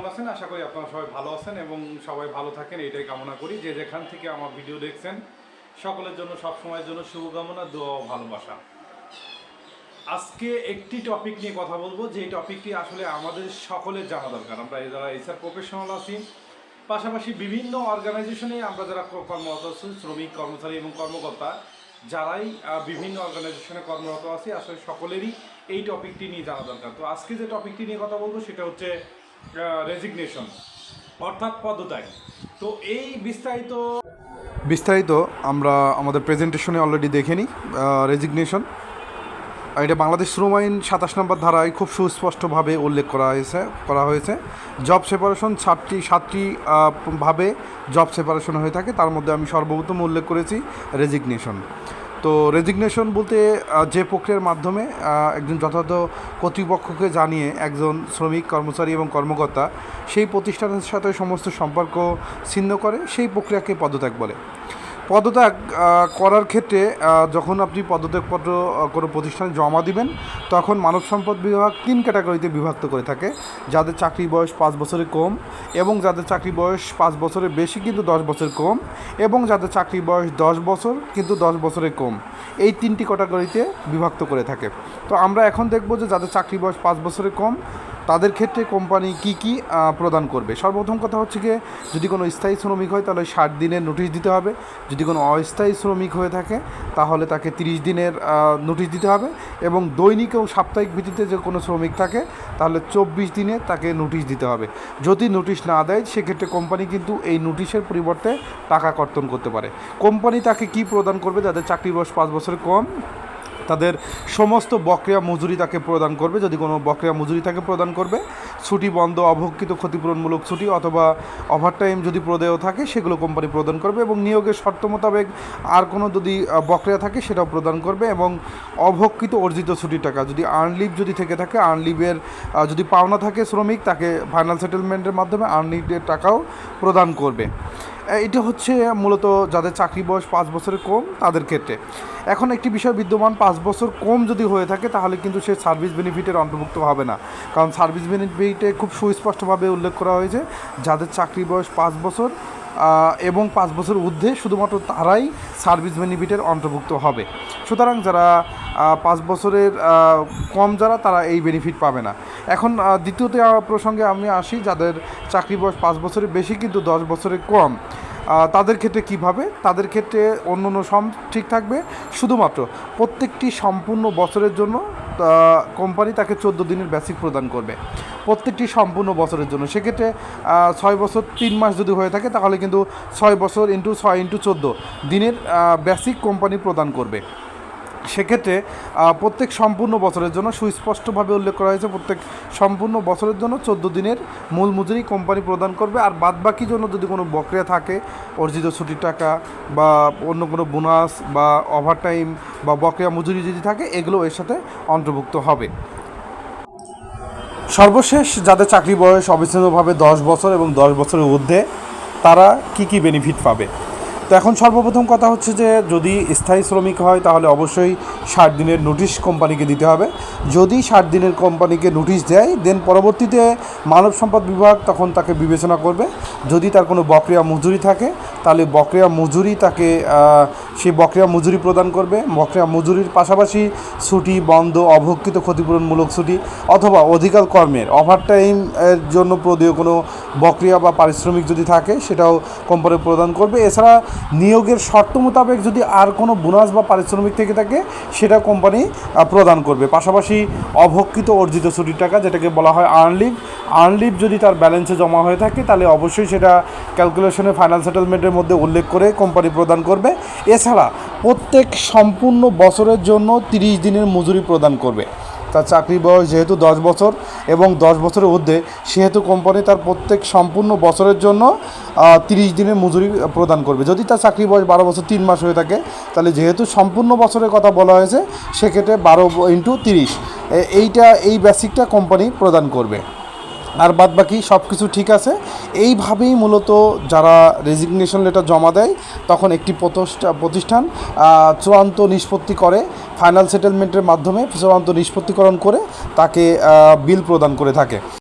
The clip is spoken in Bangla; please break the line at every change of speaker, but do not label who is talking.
আছেন? আশা করি আপনারা সবাই ভালো আছেন এবং সবাই ভালো থাকেন, এইটাই কামনা করি। যে যেখান থেকে আমার ভিডিও দেখছেন সকলের জন্য সব সময়ের জন্য শুভকামনা, দোয়া ও ভালোবাসা। আজকে একটি টপিক নিয়ে কথা বলবো, যে টপিকটি আসলে আমাদের সকলের জানা দরকার। আমরা যারা এইচআর প্রফেশনাল আছি, পাশাপাশি বিভিন্ন অর্গানাইজেশনে আমরা যারা কর্মরত আছি, শ্রমিক, কর্মচারী এবং কর্মকর্তা যারাই বিভিন্ন অর্গানাইজেশনে কর্মরত আছি, আসলে সকলেরই এই টপিকটি নিয়ে জানা দরকার। তো আজকে যে টপিকটি নিয়ে কথা বলবো সেটা হচ্ছে রেজিগনেশন, অর্থাৎ পদত্যাগ। তো এই বিস্তারিত আমরা আমাদের প্রেজেন্টেশনে অলরেডি দেখে নিই। রেজিগনেশন এটা বাংলাদেশ শ্রম আইন 27 নম্বর ধারায় খুব সুস্পষ্টভাবে উল্লেখ করা হয়েছে। জব সেপারেশন সাতটি ভাবে জব সেপারেশন হয়ে থাকে, তার মধ্যে আমি সর্বপ্রথম উল্লেখ করেছি রেজিগনেশন। তো রেজিগনেশন বলতে যে প্রক্রিয়ার মাধ্যমে একজন যথাযথ কর্তৃপক্ষকে জানিয়ে একজন শ্রমিক, কর্মচারী এবং কর্মকর্তা সেই প্রতিষ্ঠানের সাথে সমস্ত সম্পর্ক ছিন্ন করে, সেই প্রক্রিয়াকে পদত্যাগ বলে। পদত্যাগ করার ক্ষেত্রে যখন আপনি পদত্যাগপত্র কোনো প্রতিষ্ঠানে জমা দিবেন, তখন মানব সম্পদ বিভাগ 3 ক্যাটাগরিতে বিভক্ত করে থাকে। যাদের চাকরি বয়স 5 বছরের কম, এবং যাদের চাকরি বয়স 5 বছরের বেশি কিন্তু 10 বছর কম, এবং যাদের চাকরি বয়স 10 বছর কিন্তু 10 বছরের কম, এই 3টি ক্যাটাগরিতে বিভক্ত করে থাকে। তো আমরা এখন দেখব যে যাদের চাকরি বয়স 5 বছরের কম তাদের ক্ষেত্রে কোম্পানি কি প্রদান করবে। সর্বপ্রথম কথা হচ্ছে গিয়ে, যদি কোনো স্থায়ী শ্রমিক হয় তাহলে 60 দিনের নোটিশ দিতে হবে। যদি কোনো অস্থায়ী শ্রমিক হয়ে থাকে তাহলে তাকে 30 দিনের নোটিশ দিতে হবে, এবং দৈনিক ও সাপ্তাহিক ভিত্তিতে যে কোনো শ্রমিক থাকে তাহলে 24 দিনে তাকে নোটিশ দিতে হবে। যদি নোটিশ না দেয় সেক্ষেত্রে কোম্পানি কিন্তু এই নোটিশের পরিবর্তে টাকা কর্তন করতে পারে। কোম্পানি তাকে কি প্রদান করবে? যাদের চাকরি বয়স 5 বছরের কম তাদের সমস্ত বকেয়া মজুরি তাকে প্রদান করবে, যদি কোনো বকেয়া মজুরি তাকে প্রদান করবে। ছুটি বন্ধ, অভক্ষিত ক্ষতিপূরণমূলক ছুটি অথবা ওভারটাইম যদি প্রদেয় থাকে সেগুলো কোম্পানি প্রদান করবে, এবং নিয়োগের শর্ত মোতাবেক আর কোনো যদি বকেয়া থাকে সেটাও প্রদান করবে। এবং অভক্ষিত অর্জিত ছুটির টাকা, যদি আর্নলিভ যদি থেকে থাকে, আর্নলিভের যদি পাওনা থাকে শ্রমিক, তাকে ফাইনাল সেটেলমেন্টের মাধ্যমে আর্নলিভের টাকাও প্রদান করবে। এটা হচ্ছে মূলত যাদের চাকরি বয়স 5 বছরের কম তাদের ক্ষেত্রে। এখন একটি বিষয় বিদ্যমান, 5 বছর কম যদি হয়ে থাকে তাহলে কিন্তু সে সার্ভিস বেনিফিটের অন্তর্ভুক্ত হবে না, কারণ সার্ভিস বেনিফিটে খুব সুস্পষ্টভাবে উল্লেখ করা হয়েছে যাদের চাকরি বয়স 5 বছর এবং 5 বছর ঊর্ধ্বে শুধুমাত্র তারাই সার্ভিস বেনিফিটের অন্তর্ভুক্ত হবে। সুতরাং যারা 5 বছরের কম তারা এই বেনিফিট পাবে না। এখন দ্বিতীয়ত প্রসঙ্গে আমি আসি, যাদের চাকরি বয়স 5 বছরের বেশি কিন্তু 10 বছরের কম, তাদের ক্ষেত্রে কিভাবে? তাদের ক্ষেত্রে অন্য সব ঠিক থাকবে, শুধুমাত্র প্রত্যেকটি সম্পূর্ণ বছরের জন্য কোম্পানি তাকে 14 দিনের বেসিক প্রদান করবে, প্রত্যেকটি সম্পূর্ণ বছরের জন্য। সেক্ষেত্রে 6 বছর 3 মাস যদি হয়ে থাকে তাহলে কিন্তু 6 বছর ইন্টু 6 ইন্টু 14 দিনের বেসিক কোম্পানি প্রদান করবে। সেক্ষেত্রে প্রত্যেক সম্পূর্ণ বছরের জন্য সুস্পষ্টভাবে উল্লেখ করা হয়েছে, প্রত্যেক সম্পূর্ণ বছরের জন্য 14 দিনের মূল মজুরি কোম্পানি প্রদান করবে। আর বাদবাকি জন্য যদি কোনো বকেয়া থাকে, অর্জিত ছুটির টাকা বা অন্য কোনো বোনাস বা ওভারটাইম বা বকেয়া মজুরি যদি থাকে, এগুলো এর সাথে অন্তর্ভুক্ত হবে। সর্বশেষ যাদের চাকরি বয়স অবিচ্ছিন্নভাবে 10 বছর এবং 10 বছরের ঊর্ধ্বে, তারা কি বেনিফিট পাবে। তো এখন সর্বপ্রথম কথা হচ্ছে যে, যদি স্থায়ী শ্রমিক হয় তাহলে অবশ্যই 60 দিনের নোটিশ কোম্পানিকে দিতে হবে। যদি 60 দিনের কোম্পানিকে নোটিশ দেয়, দেন পরবর্তীতে মানব সম্পদ বিভাগ তখন তাকে বিবেচনা করবে। যদি তার কোনো বকেয়া মজুরি থাকে তাহলে বকেয়া মজুরি তাকে সেই বকেয়া মজুরি প্রদান করবে। বকেয়া মজুরির পাশাপাশি ছুটি বন্ধ, অভক্ষিত ক্ষতিপূরণমূলক ছুটি অথবা অধিকার কর্মের ওভারটাইম এর জন্য প্রদেয় কোনো বকেয়া বা পারিশ্রমিক যদি থাকে সেটাও কোম্পানি প্রদান করবে। এছাড়া নিয়োগের শর্ত মোতাবেক যদি আর কোনো বোনাস বা পারিশ্রমিক থেকে থাকে সেটা কোম্পানি প্রদান করবে। পাশাপাশি অভক্ষিত অর্জিত ছুটির টাকা, যেটাকে বলা হয় আর্নলিভ যদি তার ব্যালেন্সে জমা হয়ে থাকে তাহলে অবশ্যই সেটা ক্যালকুলেশনে ফাইনাল সেটেলমেন্টের মধ্যে উল্লেখ করে কোম্পানি প্রদান করবে। এছাড়া প্রত্যেক সম্পূর্ণ বছরের জন্য 30 দিনের মজুরি প্রদান করবে। তার চাকরি বয়স যেহেতু 10 বছর এবং 10 বছরের ঊর্ধ্বে, সেহেতু কোম্পানি তার প্রত্যেক সম্পূর্ণ বছরের জন্য 30 দিনের মজুরি প্রদান করবে। যদি তার চাকরি বয়স 12 বছর 3 মাস হয়ে থাকে তাহলে যেহেতু সম্পূর্ণ বছরের কথা বলা হয়েছে, সেক্ষেত্রে 12 ইন্টু 30 এই বেসিকটা কোম্পানি প্রদান করবে। আর বাদবাকি সব কিছু ঠিক আছে। এইভাবেই মূলত যারা রেজিগনেশন লেটার জমা দেয় তখন একটি প্রতিষ্ঠান চূড়ান্ত নিষ্পত্তি করে, ফাইনাল সেটেলমেন্টের মাধ্যমে চূড়ান্ত নিষ্পত্তিকরণ করে তাকে বিল প্রদান করে থাকে।